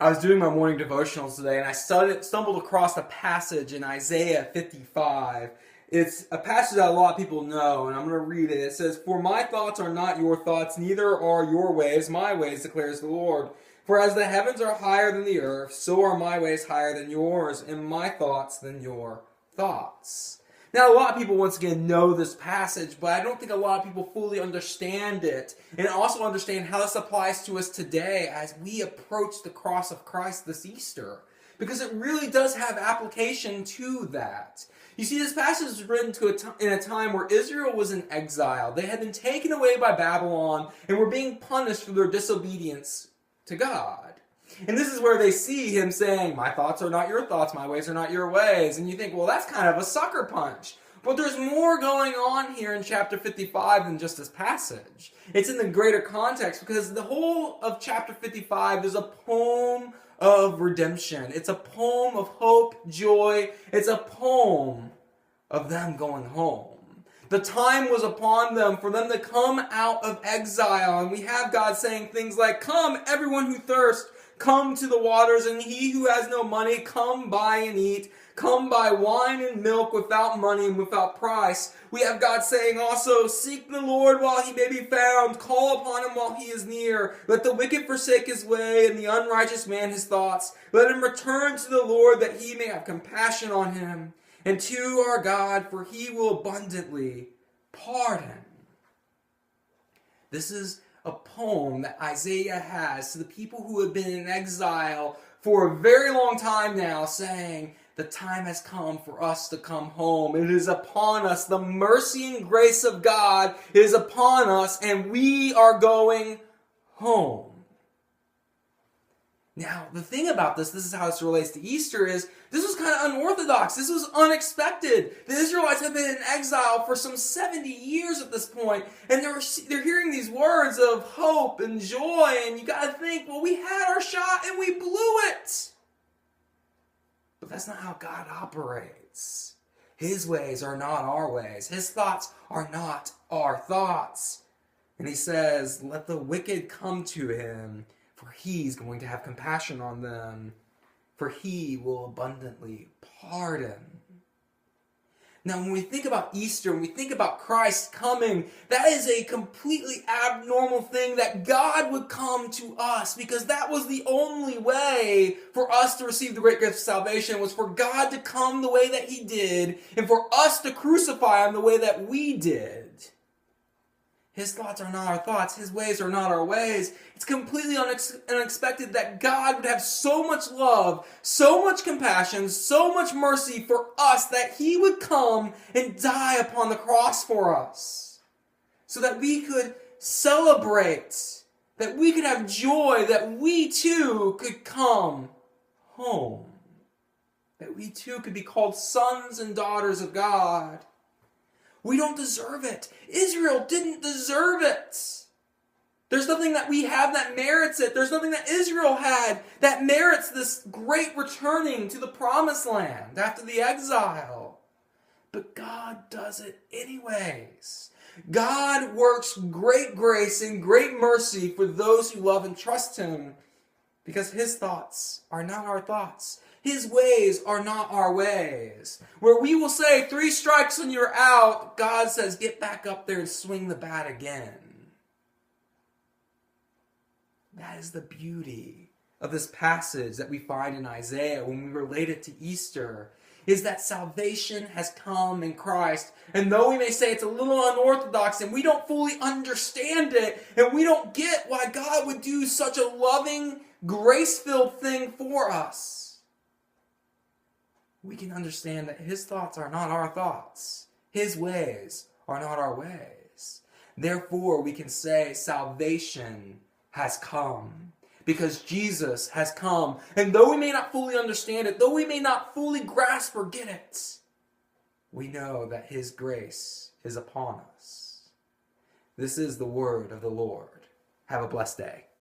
I was doing my morning devotionals today and I stumbled across a passage in Isaiah 55. It's a passage that a lot of people know, and I'm going to read it. It says, "For my thoughts are not your thoughts, neither are your ways my ways, declares the Lord. For as the heavens are higher than the earth, so are my ways higher than yours, and my thoughts than your thoughts." Now, a lot of people, once again, know this passage, but I don't think a lot of people fully understand it and also understand how this applies to us today as we approach the cross of Christ this Easter, because it really does have application to that. You see, this passage is written in a time where Israel was in exile. They had been taken away by Babylon and were being punished for their disobedience to God. And this is where they see him saying, "My thoughts are not your thoughts, my ways are not your ways." And you think, well, that's kind of a sucker punch. But there's more going on here in chapter 55 than just this passage. It's in the greater context, because the whole of chapter 55 is a poem of redemption. It's a poem of hope, joy. It's a poem of them going home. The time was upon them for them to come out of exile. And we have God saying things like, "Come, everyone who thirsts, come to the waters, and he who has no money, come buy and eat. Come buy wine and milk without money and without price." We have God saying also, "Seek the Lord while he may be found. Call upon him while he is near. Let the wicked forsake his way, and the unrighteous man his thoughts. Let him return to the Lord, that he may have compassion on him, and to our God, for he will abundantly pardon." This is a poem that Isaiah has to the people who have been in exile for a very long time now, saying, the time has come for us to come home. It is upon us. The mercy and grace of God is upon us, and we are going home. Now, the thing about this is how this relates to Easter, is this was kind of unorthodox. This was unexpected. The Israelites had been in exile for some 70 years at this point, and they're hearing these words of hope and joy, and you got to think, well, we had our shot and we blew it. But that's not how God operates. His ways are not our ways. His thoughts are not our thoughts. And he says, "Let the wicked come to him, for he's going to have compassion on them, for he will abundantly pardon." Now, when we think about Easter, when we think about Christ coming, that is a completely abnormal thing, that God would come to us, because that was the only way for us to receive the great gift of salvation, was for God to come the way that he did, and for us to crucify him the way that we did. His thoughts are not our thoughts. His ways are not our ways. It's completely unexpected that God would have so much love, so much compassion, so much mercy for us, that he would come and die upon the cross for us, so that we could celebrate, that we could have joy, that we too could come home, that we too could be called sons and daughters of God. We don't deserve it. Israel didn't deserve it. There's nothing that we have that merits it. There's nothing that Israel had that merits this great returning to the promised land after the exile. But God does it anyways. God works great grace and great mercy for those who love and trust him, because his thoughts are not our thoughts. His ways are not our ways. Where we will say, 3 strikes and you're out, God says, get back up there and swing the bat again. That is the beauty of this passage that we find in Isaiah when we relate it to Easter, is that salvation has come in Christ. And though we may say it's a little unorthodox and we don't fully understand it, and we don't get why God would do such a loving, grace-filled thing for us, we can understand that his thoughts are not our thoughts. His ways are not our ways. Therefore, we can say salvation has come, because Jesus has come. And though we may not fully understand it, though we may not fully grasp or get it, we know that his grace is upon us. This is the word of the Lord. Have a blessed day.